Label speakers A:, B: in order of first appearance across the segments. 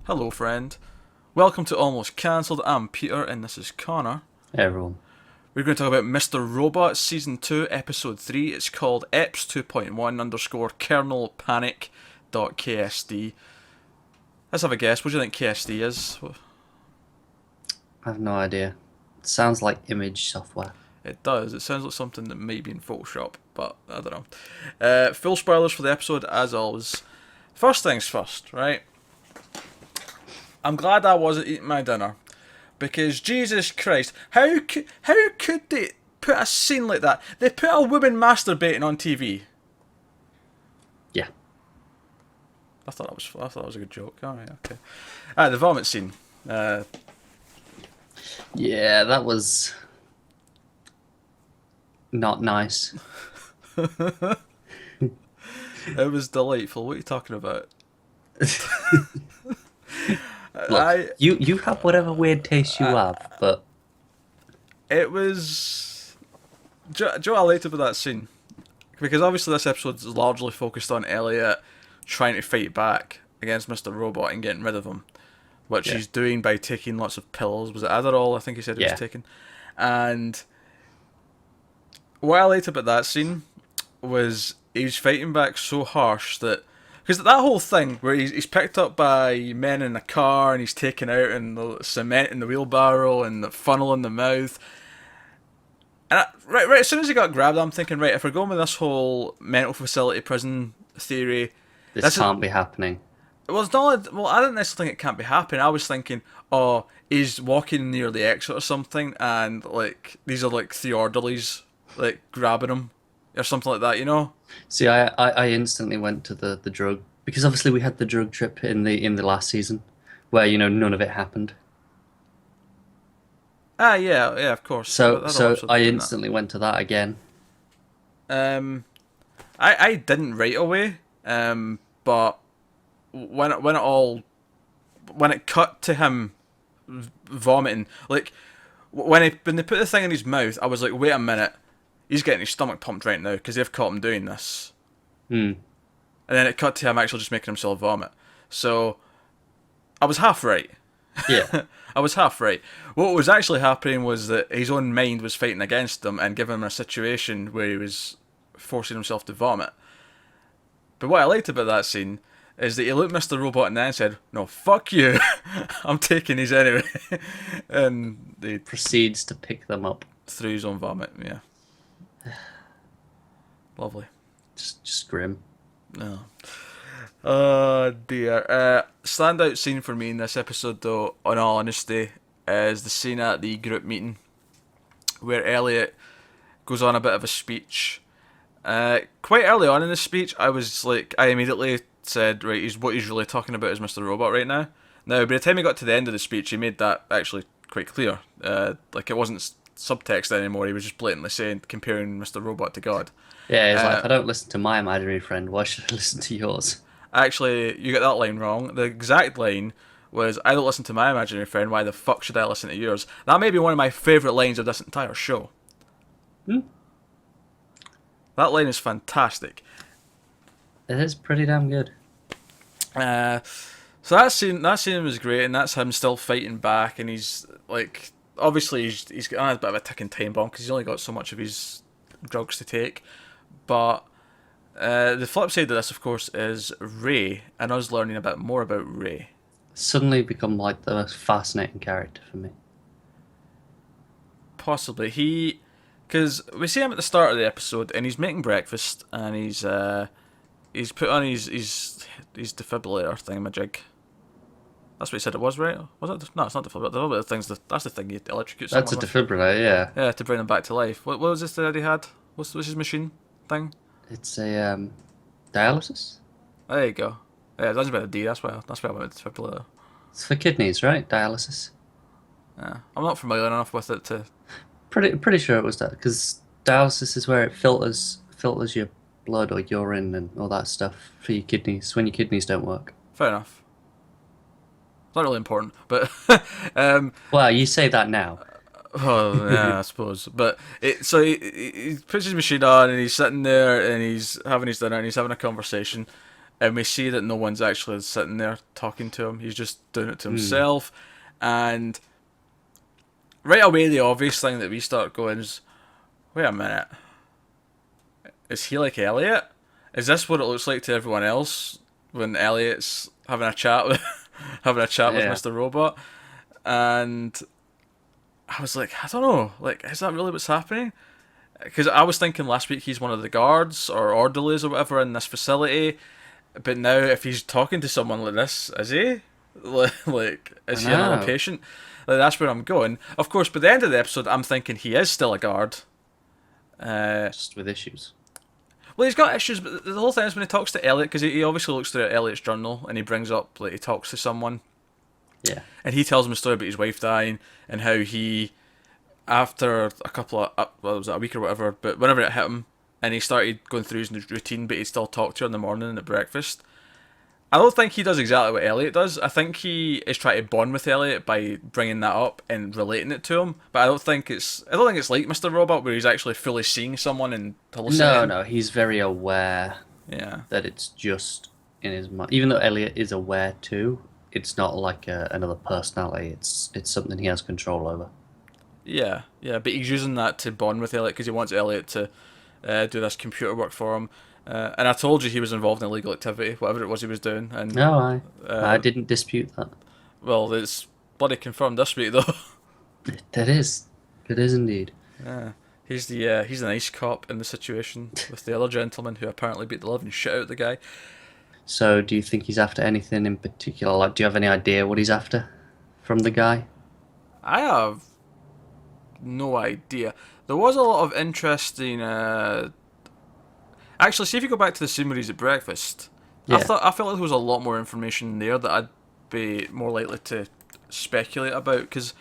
A: Hello, friend. Welcome to Almost Cancelled. I'm Peter, and this is Connor.
B: Hey everyone.
A: We're going to talk about Mr. Robot Season 2, Episode 3. It's called EPS 2.1 underscore kernel panic dot KSD. Let's have a guess. What do you think KSD is?
B: I have no idea. It sounds like image software.
A: It does. It sounds like something that may be in Photoshop, but I don't know. Full spoilers for the episode, as always. First things first, right? I'm glad I wasn't eating my dinner. Because Jesus Christ, how could they put a scene like that? They put a woman masturbating on TV.
B: Yeah.
A: I thought that was a good joke. All right, okay. The vomit scene. Uh,
B: Yeah, that was not nice.
A: it was delightful. What are you talking about?
B: Look,
A: I
B: you have whatever weird taste you have, but
A: it was. Joe, I liked about that scene because obviously this episode is largely focused on Elliot trying to fight back against Mr. Robot and getting rid of him, which
B: yeah,
A: he's doing by taking lots of pills. Was it Adderall? I think he said he was
B: yeah,
A: taking. And what I liked about that scene was he was fighting back so harsh that because that whole thing where he's picked up by men in a car and he's taken out and the cement in the wheelbarrow and the funnel in the mouth. And right as soon as he got grabbed, I'm thinking, right, if we're going with this whole mental facility prison theory,
B: this
A: this is
B: can't be happening.
A: well, it's not. Well, I didn't necessarily think it can't be happening. I was thinking, oh, he's walking near the exit or something, and like these are like the orderlies, like grabbing him or something like that. You know?
B: See, I instantly went to the drug because obviously we had the drug trip in the last season, where none of it happened.
A: Ah, yeah, yeah, of course.
B: So
A: That whole
B: so
A: episode
B: I
A: doing that.
B: instantly went to that again.
A: Um, I didn't right away. But when it cut to him vomiting, like when they put the thing in his mouth, I was like, wait a minute, he's getting his stomach pumped right now because they've caught him doing this.
B: Hmm.
A: And then it cut to him actually just making himself vomit. So I was half right.
B: Yeah.
A: I was half right. What was actually happening was that his own mind was fighting against him and giving him a situation where he was forcing himself to vomit. But what I liked about that scene is that he looked Mr. Robot and then said, "No, fuck you, I'm taking these anyway," and they
B: Proceeds to pick them up.
A: threw his own vomit. Yeah, lovely.
B: Just grim.
A: No. Oh dear. Standout scene for me in this episode, though, in all honesty, is the scene at the group meeting where Elliot goes on a bit of a speech. Quite early on in the speech, I immediately said, right, what he's really talking about is Mr. Robot right now. Now, by the time he got to the end of the speech, he made that actually quite clear. Like it wasn't subtext anymore. He was just blatantly saying, comparing Mr. Robot to God.
B: Yeah, it's
A: Uh,
B: like I don't listen to my imaginary friend. Why should I listen to yours?
A: Actually, you got that line wrong. The exact line was, "I don't listen to my imaginary friend. Why the fuck should I listen to yours?" That may be one of my favourite lines of this entire show.
B: Hmm?
A: That line is fantastic.
B: It is pretty damn good.
A: Uh, so that scene was great, and that's him still fighting back, and he's like, obviously he's got a bit of a ticking time bomb because he's only got so much of his drugs to take. But the flip side of this, of course, is Ray, and us learning a bit more about Ray.
B: Suddenly become like the most fascinating character for me.
A: Possibly because we see him at the start of the episode, and he's making breakfast, and he's put on his defibrillator thingamajig. That's what he said it was, right? Was it? No, it's not defibrillator. The defibrillator that's the thing you electrocute
B: That's
A: someone
B: a
A: with.
B: defibrillator, yeah.
A: Yeah, to bring them back to life. What was this that he had? What's his machine thing?
B: It's a dialysis.
A: There you go. Yeah, it doesn't about a D. That's why I went with defibrillator.
B: It's for kidneys, right? Dialysis.
A: Yeah, I'm not familiar enough with it to.
B: Pretty sure it was that because dialysis is where it filters your blood or urine and all that stuff for your kidneys when your kidneys don't work.
A: Fair enough. It's not really important, but um,
B: Well, you say that now.
A: oh yeah, I suppose. But so he puts his machine on and he's sitting there and he's having his dinner and he's having a conversation, and we see that no one's actually sitting there talking to him. He's just doing it to
B: Hmm.
A: himself, and right away the obvious thing that we start going is, wait a minute, is he like Elliot? Is this what it looks like to everyone else when Elliot's having a chat with having a chat with
B: Yeah.
A: Mr. Robot? And I was like, I don't know, like, is that really what's happening? Because I was thinking last week he's one of the guards or orderlies or whatever in this facility, but now if he's talking to someone like this, is he? Like,
B: I
A: is he another
B: know.
A: patient? Like, that's where I'm going. Of course, by the end of the episode, I'm thinking he is still a guard. Uh,
B: Just with issues.
A: well, he's got issues, but the whole thing is when he talks to Elliot, because he obviously looks through Elliot's journal and he brings up, like, he talks to someone
B: Yeah.
A: and he tells him a story about his wife dying and how he, after a couple of, well, was it a week or whatever, but whenever it hit him, and he started going through his routine, but he'd still talk to her in the morning and at breakfast. I don't think he does exactly what Elliot does. I think he is trying to bond with Elliot by bringing that up and relating it to him. But I don't think it's like Mr. Robot where he's actually fully seeing someone and
B: No,
A: hallucinating.
B: no, he's very aware
A: Yeah.
B: that it's just in his mind. Even though Elliot is aware too, it's not like another personality. It's something he has control over.
A: Yeah, yeah, but he's using that to bond with Elliot because he wants Elliot to do this computer work for him. And I told you he was involved in illegal activity, whatever it was he was doing. And
B: No, I
A: uh,
B: didn't dispute that.
A: well, it's bloody confirmed this week though.
B: That is, it is indeed.
A: Yeah, he's the nice cop in the situation with the other gentleman who apparently beat the living shit out of the guy.
B: So, do you think he's after anything in particular? Like, do you have any idea what he's after from the guy?
A: I have no idea. There was a lot of interesting. Actually, see if you go back to the scene where he's at breakfast.
B: Yeah.
A: I felt like there was a lot more information there that I'd be more likely to speculate about because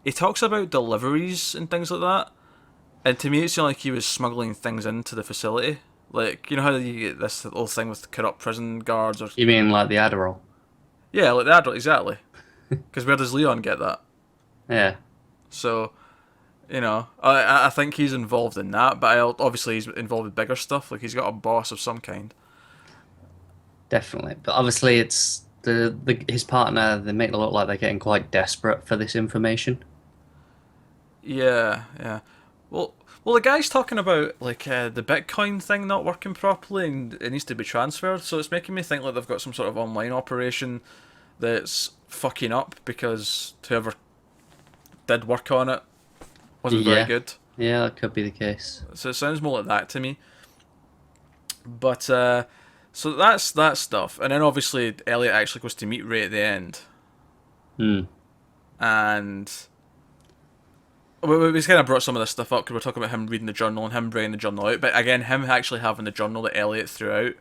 A: he talks about deliveries and things like that, and to me it seemed like he was smuggling things into the facility. Like, you know how you get this whole thing with corrupt prison guards or
B: You mean like the Adderall?
A: yeah, like the adult exactly. Because where does Leon get that?
B: Yeah,
A: So you know, I think he's involved in that, but obviously he's involved with bigger stuff. Like he's got a boss of some kind.
B: definitely. But obviously, it's the his partner. They make it look like they're getting quite desperate for this information.
A: Yeah, yeah. Well, the guy's talking about like the Bitcoin thing not working properly and it needs to be transferred. So it's making me think like they've got some sort of online operation that's fucking up because whoever did work on it wasn't very
B: Yeah,
A: good.
B: yeah, that could be the case.
A: So it sounds more like that to me. But so that's that stuff, and then obviously Elliot actually goes to meet Ray at the end,
B: Hmm.
A: and we kind of brought some of this stuff up because we're talking about him reading the journal and him bringing the journal out. But again, him actually having the journal that Elliot threw out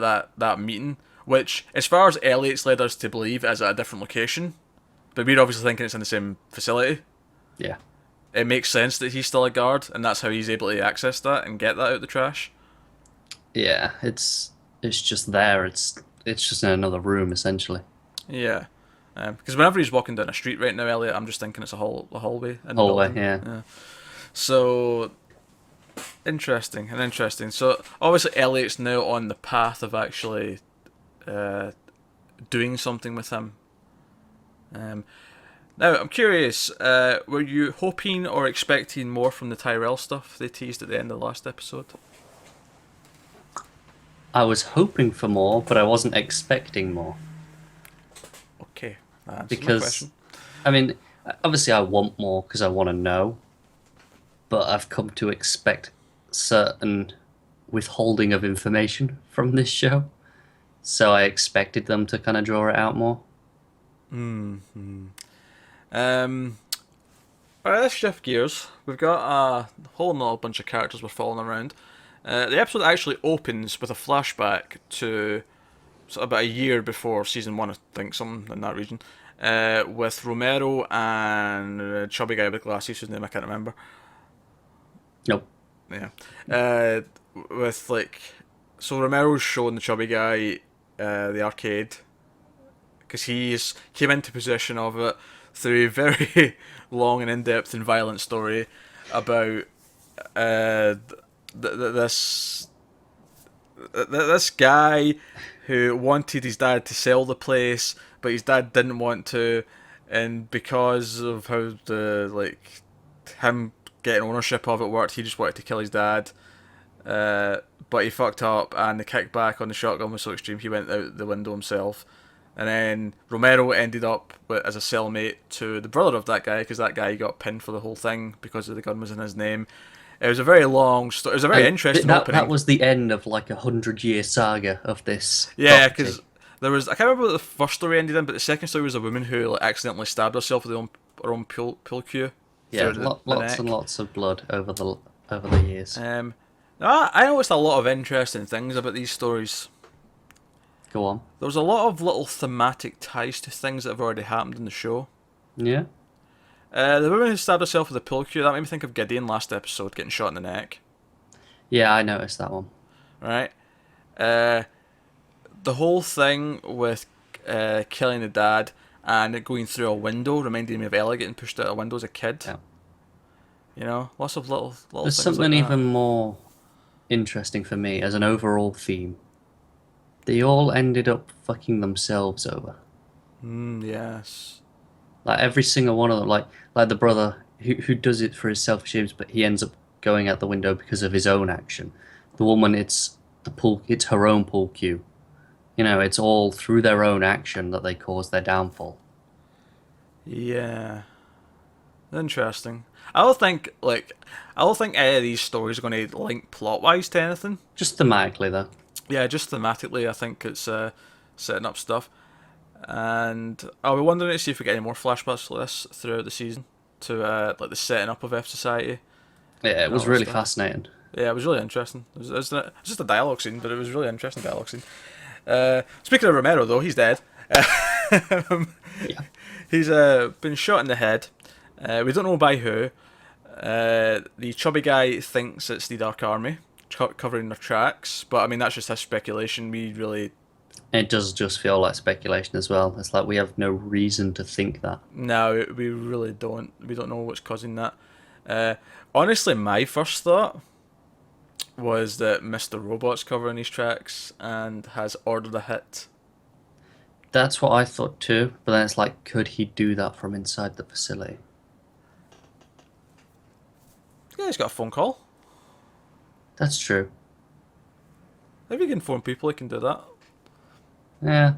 A: at that meeting, which, as far as Elliot's led us to believe, is at a different location. But we're obviously thinking it's in the same facility.
B: Yeah,
A: It makes sense that he's still a guard, and that's how he's able to access that and get that out the trash.
B: yeah. It's just there. It's just in another room essentially.
A: Yeah. Because whenever he's walking down a street right now, Elliot, I'm just thinking it's a hallway in the
B: Hallway.
A: building.
B: Yeah.
A: Yeah. So interesting and interesting. So obviously Elliot's now on the path of actually uh, doing something with him. Um, Now I'm curious. Were you hoping or expecting more from the Tyrell stuff they teased at the end of the last episode?
B: I was hoping for more, but I wasn't expecting more
A: Okay, that answers my
B: because,
A: question.
B: I mean, obviously I want more because I want to know, but I've come to expect certain withholding of information from this show. So I expected them to kind of draw it out more.
A: Hmm. Um. Alright, let's shift gears. We've got a whole nother bunch of characters we're following around. The episode actually opens with a flashback to sort of about a year before season one, I think, something in that region, with Romero and a chubby guy with glasses, whose name I can't remember.
B: Nope.
A: Yeah. Uh, with like, so Romero's showing the chubby guy the arcade because he's came into possession of it through a very long and in-depth and violent story about uh, this this guy who wanted his dad to sell the place, but his dad didn't want to, and because of how the like him getting ownership of it worked, he just wanted to kill his dad. But he fucked up, and the kickback on the shotgun was so extreme he went out the window himself. And then Romero ended up as a cellmate to the brother of that guy, because that guy got pinned for the whole thing because the gun was in his name. It was a very long story. It was a very interesting opening.
B: That was the end of like 100-year saga of this
A: Yeah,
B: property.
A: because there was, I can't remember what the first story ended in, but the second story was a woman who like, accidentally stabbed herself with her own pull cue
B: Yeah,
A: through the
B: lots
A: neck.
B: and lots of blood over the years.
A: I noticed a lot of interesting things about these stories.
B: Go on.
A: There was a lot of little thematic ties to things that have already happened in the show.
B: Yeah.
A: The woman who stabbed herself with a pull cue, that made me think of Gideon last episode, getting shot in the neck.
B: Yeah, I noticed that one.
A: Right? The whole thing with killing the dad and it going through a window reminded me of Elliot getting pushed out a window as a kid.
B: Yeah.
A: You know, lots of little
B: There's
A: things
B: something
A: like that.
B: even more interesting for me as an overall theme. They all ended up fucking themselves over.
A: Yes.
B: Like every single one of them, like the brother who does it for his selfish aims, but he ends up going out the window because of his own action. The woman, it's her own pull cue. You know, it's all through their own action that they cause their downfall.
A: Yeah. Interesting. I don't think any of these stories are going to link plot wise to anything.
B: Just thematically, though.
A: Yeah, just thematically, I think it's setting up stuff. And I'll be wondering to see if we get any more flashbacks like this throughout the season to like the setting up of F Society.
B: Yeah, it
A: And
B: was
A: all that
B: really
A: stuff.
B: fascinating.
A: Yeah, it was really interesting. It was just a dialogue scene, but it was a really interesting dialogue scene. Speaking of Romero, though, he's dead.
B: Yeah.
A: He's been shot in the head. We don't know by who. The chubby guy thinks it's the Dark Army covering their tracks, but I mean that's just his speculation. We really
B: It does just feel like speculation as well. It's like we have no reason to think that.
A: no, we really don't. We don't know what's causing that. Honestly, my first thought was that Mr. Robot's covering these tracks and has ordered a hit.
B: That's what I thought too, but then it's like, could he do that from inside the facility?
A: Yeah, he's got a phone call.
B: That's true.
A: If he can phone people, he can do that.
B: Yeah,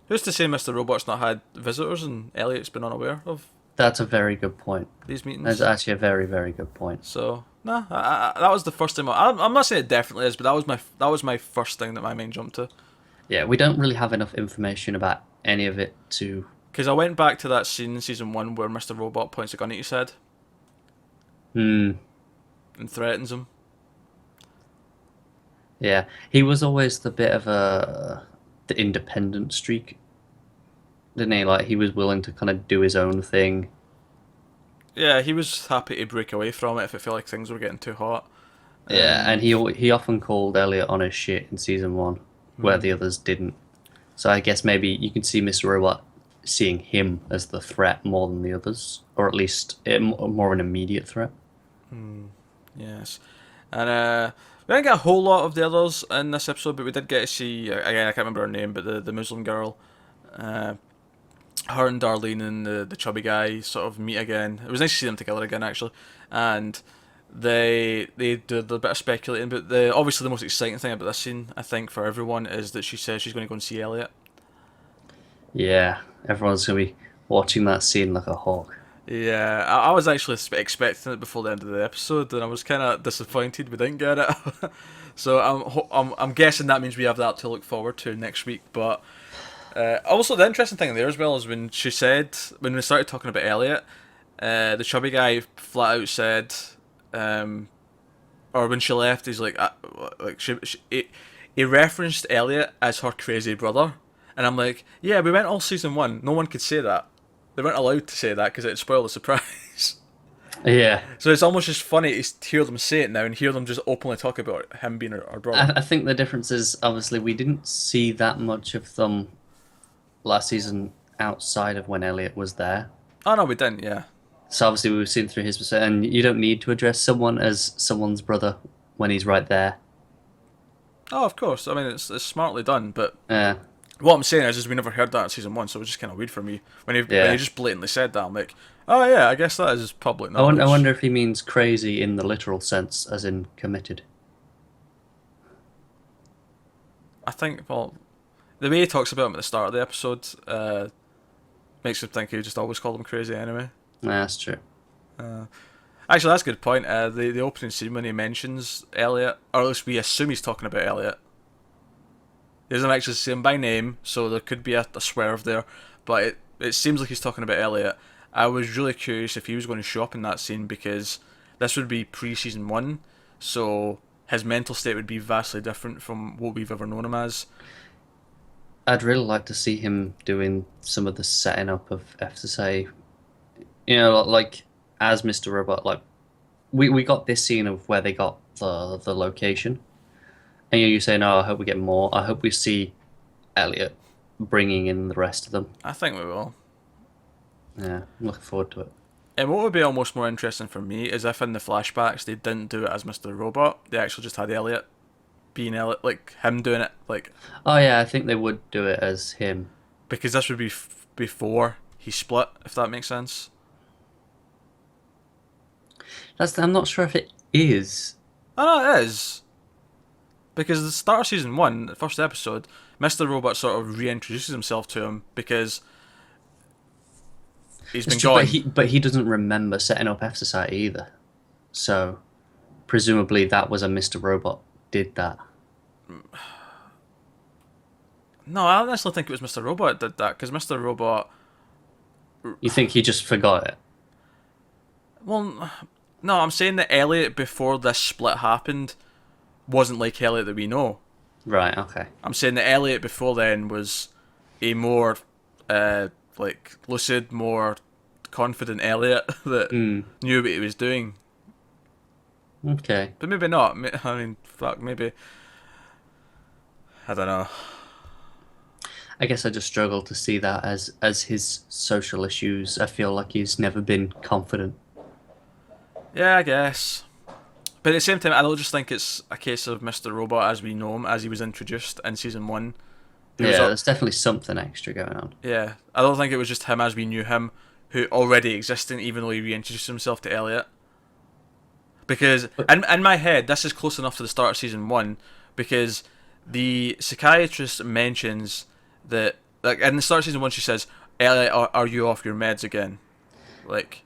A: Who's to say Mr. Robot's not had visitors and Elliot's been unaware of
B: that's a very good point.
A: these meetings?
B: That's actually a very, very good point.
A: So, nah, that was the first thing. I'm not saying it definitely is, but that was my first thing that my mind jumped to.
B: Yeah, we don't really have enough information about any of it to.
A: Because I went back to that scene in season 1 where Mr. Robot points a gun at his head
B: Hmm.
A: and threatens him.
B: Yeah, he was always the independent streak, didn't he? Like he was willing to kind of do his own thing.
A: Yeah, he was happy to break away from it if it felt like things were getting too hot.
B: Yeah, and he often called Elliot on his shit in season 1, where the others didn't. So I guess maybe you can see Mr. Robot seeing him as the threat more than the others, or at least more an immediate threat.
A: Yes. And we didn't get a whole lot of the others in this episode, but we did get to see, again, I can't remember her name, but the Muslim girl. Her and Darlene and the chubby guy sort of meet again. It was nice to see them together again, actually. And they did a bit of speculating, but obviously the most exciting thing about this scene, I think, for everyone, is that she says she's going to go and see Elliot.
B: Yeah, everyone's gonna be watching that scene like a hawk.
A: Yeah, I was actually expecting it before the end of the episode, and I was kind of disappointed we didn't get it. So I'm guessing that means we have that to look forward to next week. But also the interesting thing there as well is when we started talking about Elliot, the chubby guy flat out said, or when she left, he's like he referenced Elliot as her crazy brother, and I'm like, yeah, we went all season 1, no one could say that. They weren't allowed to say that because it'd spoil the surprise.
B: Yeah,
A: So it's almost just funny to hear them say it now and hear them just openly talk about him being her brother.
B: I think the difference is obviously we didn't see that much of them last season outside of when Elliot was there.
A: Oh no, we didn't. Yeah,
B: So obviously we were seeing through his perspective, and you don't need to address someone as someone's brother when he's right there.
A: Oh, of course. I mean, it's smartly done, but
B: Yeah,
A: what I'm saying is we never heard that in season one, so it was just kind of weird for me when he
B: yeah.
A: just blatantly said that. I'm like, oh yeah, I guess that is public
B: I
A: knowledge.
B: wonder if he means crazy in the literal sense, as in committed.
A: I think, well, the way he talks about him at the start of the episode makes me think he just always called him crazy anyway.
B: Yeah, that's true.
A: Uh, Actually, that's a good point. The opening scene when he mentions Elliot, or at least we assume he's talking about Elliot. He doesn't actually say him by name, so there could be a swerve there. But it seems like he's talking about Elliot. I was really curious if he was going to show up in that scene because this would be pre-season one, so his mental state would be vastly different from what we've ever known him as.
B: I'd really like to see him doing some of the setting up of FSA. You know, like as Mr. Robot. Like we got this scene of where they got the location, and you're saying, "Oh, I hope we get more. I hope we see Elliot bringing in the rest of them."
A: I think we will.
B: Yeah, I'm looking forward to it.
A: And what would be almost more interesting for me is if in the flashbacks they didn't do it as Mr. Robot, they actually just had Elliot being Elliot, like him doing it, like
B: Oh yeah, I think they would do it as him.
A: because this would be before he split, if that makes sense.
B: I'm not sure if it is.
A: Oh no, it is because the start of season one, the first episode, Mr. Robot sort of reintroduces himself to him because he's
B: It's
A: been
B: true,
A: gone.
B: but he doesn't remember setting up F Society either. So presumably that was a Mr. Robot did that.
A: No, I honestly think it was Mr. Robot that did that because Mr. Robot.
B: You think he just forgot it?
A: Well, no, I'm saying that Elliot before this split happened wasn't like Elliot that we know.
B: Right. Okay.
A: I'm saying that Elliot before then was a more like lucid, more confident Elliot that
B: Mm,
A: knew what he was doing.
B: okay.
A: But maybe not. I mean, fuck, maybe. I don't know.
B: I guess I just struggle to see that as his social issues. I feel like he's never been confident.
A: Yeah, I guess. But at the same time, I don't just think it's a case of Mr. Robot as we know him, as he was introduced in season one. There was
B: Yeah, there's definitely something extra going on.
A: yeah, I don't think it was just him as we knew him, who already existed, even though he reintroduced himself to Elliot. Because
B: But
A: in my head, this is close enough to the start of season one, because the psychiatrist mentions that, like, in the start of season one, she says, "Elliot, are you off your meds again?" Like,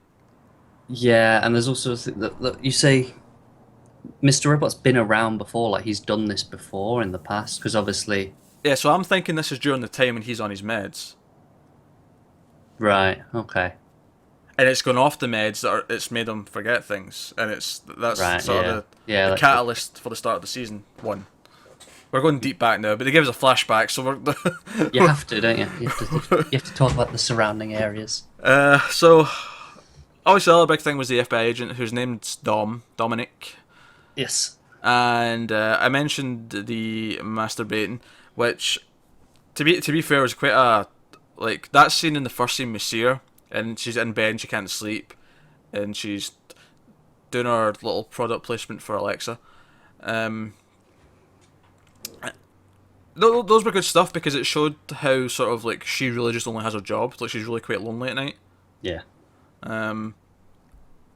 B: yeah, and there's also that you say Mr. Robot's been around before, like he's done this before in the past, because obviously,
A: yeah. So I'm thinking this is during the time when he's on his meds,
B: right, okay,
A: and it's gone off the meds that it's made him forget things, and that's
B: right,
A: sort
B: yeah,
A: of
B: yeah,
A: the
B: that's good.
A: catalyst for the start of the season one. We're going deep back now, but they give us a flashback, so
B: You have to, don't you? You have to talk about the surrounding areas.
A: so obviously the other big thing was the FBI agent whose name's Dominic,
B: Yes.
A: and I mentioned the masturbating, which to be fair was quite a like that scene in the first scene we see her and she's in bed and she can't sleep, and she's doing her little product placement for Alexa. Um, those were good stuff because it showed how sort of like she really just only has her job, like she's really quite lonely at night.
B: Yeah.
A: Um,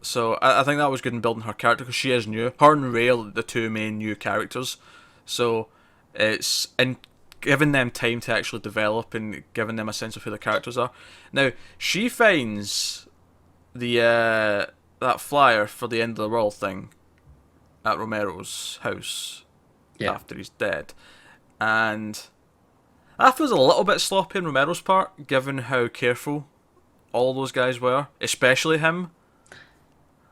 A: so I think that was good in building her character because she is new. Her and Ray are the two main new characters, so it's in giving them time to actually develop and giving them a sense of who the characters are. Now she finds the that flyer for the end of the world thing at Romero's house
B: Yeah.
A: after he's dead, and that feels a little bit sloppy on Romero's part, given how careful all those guys were, especially him.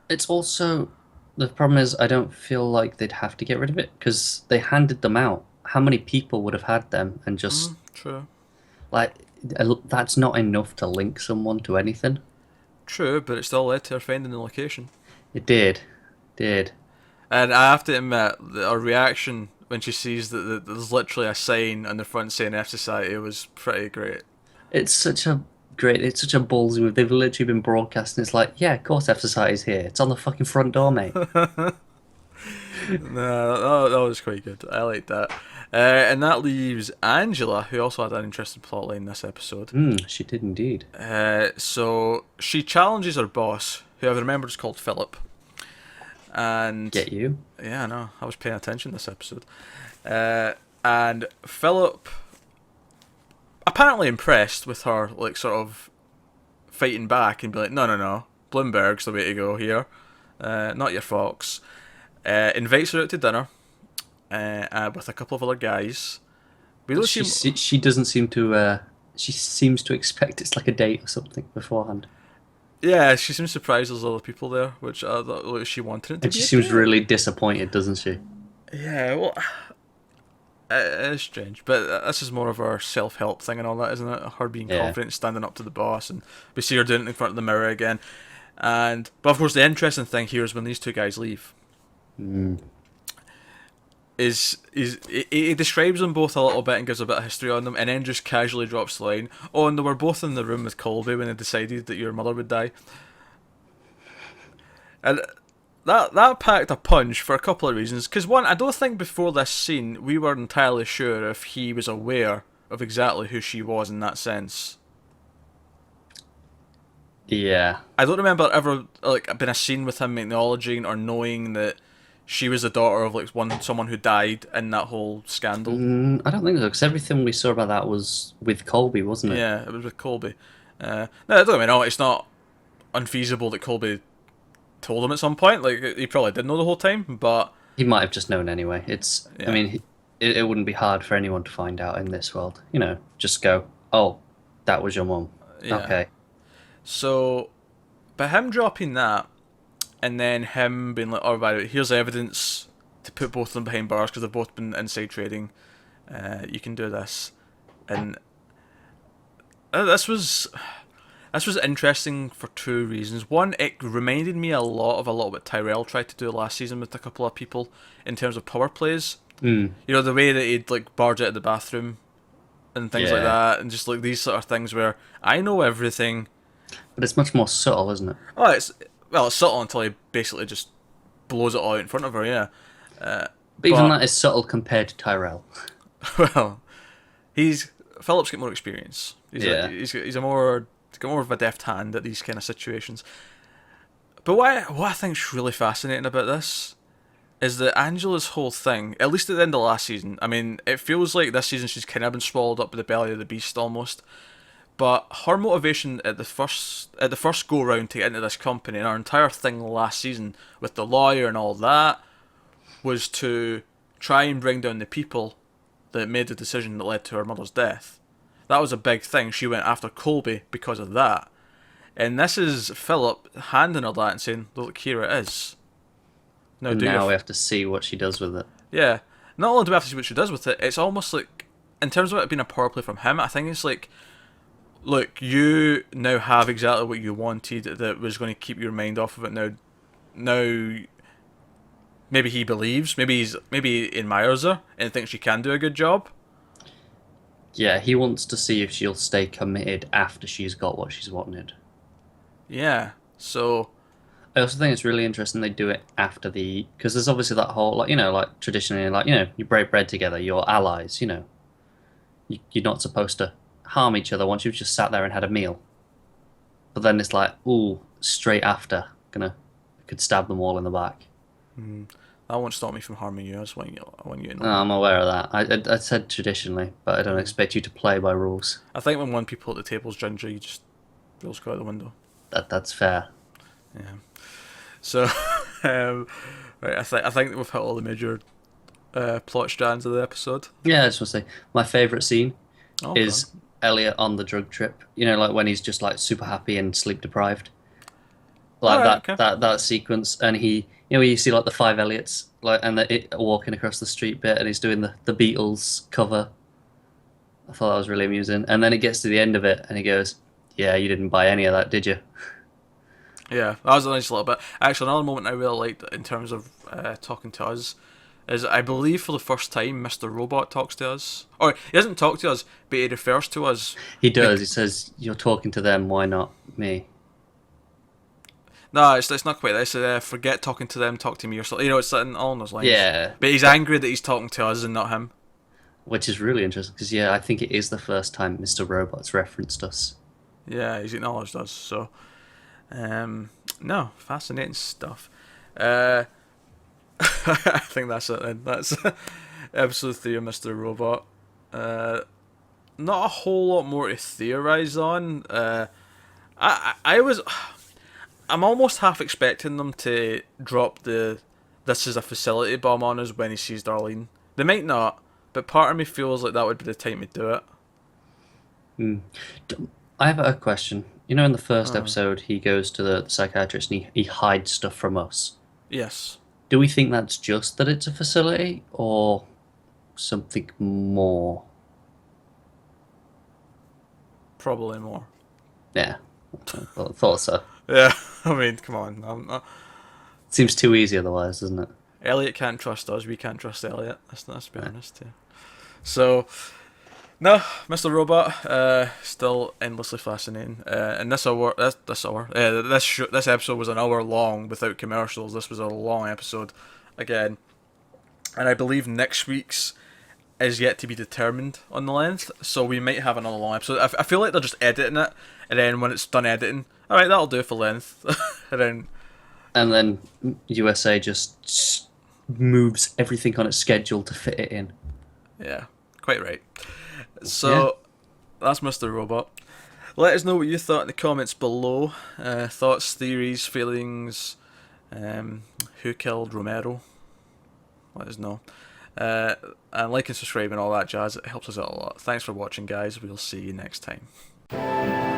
B: It's also the problem is I don't feel like they'd have to get rid of it because they handed them out. How many people would have had them and just
A: True.
B: like that's not enough to link someone to anything.
A: True, but it still led to her finding the location.
B: It did.
A: And I have to admit, her reaction when she sees that there's literally a sign on the front saying F Society was pretty great.
B: It's such a ballsy move. They've literally been broadcasting. It's like, yeah, of course F Society's here. It's on the fucking front door, mate.
A: No, that was quite good. I like that. And that leaves Angela, who also had an interesting plotline this episode.
B: She did indeed.
A: So she challenges her boss, who I remember is called Philip. And
B: Get you?
A: yeah, I know. I was paying attention this episode. And Philip, apparently impressed with her, like, sort of fighting back and be like, no, Bloomberg's the way to go here, not your Fox. Invites her out to dinner with a couple of other guys. We don't
B: She doesn't seem to. She seems to expect it's like a date or something beforehand.
A: Yeah, she seems surprised there's other people there, which I thought like, she wanted it to
B: And
A: be.
B: she
A: A
B: seems
A: date.
B: really disappointed, doesn't she?
A: Yeah, well, it is strange, but this is more of her self-help thing and all that, isn't it? Her being
B: Yeah.
A: confident, standing up to the boss, and we see her doing it in front of the mirror again. But of course, the interesting thing here is when these two guys leave. He describes them both a little bit and gives a bit of history on them, and then just casually drops the line, "Oh, and they were both in the room with Colby when they decided that your mother would die." And that packed a punch for a couple of reasons. Because one, I don't think before this scene we were entirely sure if he was aware of exactly who she was in that sense.
B: Yeah.
A: I don't remember ever like been a scene with him acknowledging or knowing that she was the daughter of like someone who died in that whole scandal.
B: I don't think so, because everything we saw about that was with Colby, wasn't it?
A: Yeah, it was with Colby. No, don't get me wrong, it's not unfeasible that Colby told him at some point. Like he probably did know the whole time, but
B: He might have just known anyway. It's.
A: yeah,
B: I mean, it wouldn't be hard for anyone to find out in this world. You know, just go, oh, that was your mum.
A: yeah.
B: Okay.
A: So, but him dropping that, and then him being like, "Oh, by the way, here's evidence to put both of them behind bars because they've both been inside trading. You can do this," and this was interesting for two reasons. One, it reminded me a lot of what Tyrell tried to do last season with a couple of people in terms of power plays. You know, the way that he'd like barge out of the bathroom and things like
B: Yeah.
A: that, and just like these sort of things where I know everything.
B: But it's much more subtle, isn't it?
A: Oh, it's subtle until he basically just blows it all out in front of her. Yeah.
B: But even that is subtle compared to Tyrell.
A: Well, Philip's got more experience.
B: Yeah.
A: He's got more of a deft hand at these kind of situations. But what I think's really fascinating about this is that Angela's whole thing, at least at the end of last season, I mean, it feels like this season she's kind of been swallowed up with the belly of the beast almost. But her motivation at the first go round to get into this company and our entire thing last season with the lawyer and all that was to try and bring down the people that made the decision that led to her mother's death. That was a big thing. She went after Colby because of that. And this is Philip handing her that and saying, "Look, here it is. Now
B: And
A: do
B: now
A: your
B: we have to see what she does with it.
A: yeah." Not only do we have to see what she does with it, it's almost like, in terms of it being a power play from him, I think it's like, look, you now have exactly what you wanted that was going to keep your mind off of it now maybe he believes, maybe he admires her and thinks she can do a good job.
B: Yeah, he wants to see if she'll stay committed after she's got what she's wanted.
A: Yeah. So
B: I also think it's really interesting they do it after because there's obviously that whole, like, you know, like traditionally, like, you know, you break bread together, you're allies, you know. You're not supposed to harm each other once you've just sat there and had a meal. But then it's like, ooh, straight after, could stab them all in the back.
A: that won't stop me from harming you. I just want you to know.
B: No, I'm aware of that. I said traditionally, but I don't expect you to play by rules.
A: I think when one people at the table's ginger, you just rules go out the window.
B: That's fair.
A: Yeah. So, right, I think we've hit all the major plot strands of the episode.
B: Yeah, I just want to say, my favourite scene
A: Oh,
B: is Elliot on the drug trip. You know, like when he's just like super happy and sleep deprived. Like
A: Alright,
B: that,
A: okay.
B: that sequence, and he, you know, you see like the five Elliots, like, and walking across the street bit, and he's doing the Beatles cover. I thought that was really amusing. And then it gets to the end of it, and he goes, "Yeah, you didn't buy any of that, did you?"
A: Yeah, that was a nice little bit. Actually, another moment I really liked in terms of talking to us is I believe for the first time Mr. Robot talks to us. Or he doesn't talk to us, but he refers to us.
B: He does. He says, "You're talking to them. Why not me?"
A: No, it's not quite this. Forget talking to them, talk to me or something. You know, it's something along those lines.
B: Yeah,
A: But he's angry that he's talking to us and not him.
B: which is really interesting because yeah, I think it is the first time Mr. Robot's referenced us.
A: Yeah, he's acknowledged us. So, no, fascinating stuff. Uh, I think that's it then. That's episode 3 of Mr. Robot. Not a whole lot more to theorize on. I was, I'm almost half expecting them to drop the "this is a facility" bomb on us when he sees Darlene. They might not, but part of me feels like that would be the time to do it.
B: Hmm. I have a question. You know, in the first
A: Uh,
B: episode, he goes to the psychiatrist and he hides stuff from us.
A: yes,
B: Do we think that's just that it's a facility or something more?
A: probably more.
B: Yeah, I thought so.
A: Yeah, I mean, come on.
B: Seems too easy otherwise, doesn't it?
A: Elliot can't trust us. We can't trust Elliot. Let's be honest. Yeah. So, no, Mr. Robot, still endlessly fascinating. And this episode was an hour long without commercials. This was a long episode, again, and I believe next week's is yet to be determined on the length. So we might have another long episode. I feel like they're just editing it, and then when it's done editing, all right, that'll do for length, and then
B: And then USA just moves everything on its schedule to fit it in.
A: yeah, quite right. So that's Mr. Robot. Let us know what you thought in the comments below. Thoughts, theories, feelings. Who killed Romero? Let us know. And like and subscribe and all that jazz. It helps us out a lot. Thanks for watching, guys. We'll see you next time.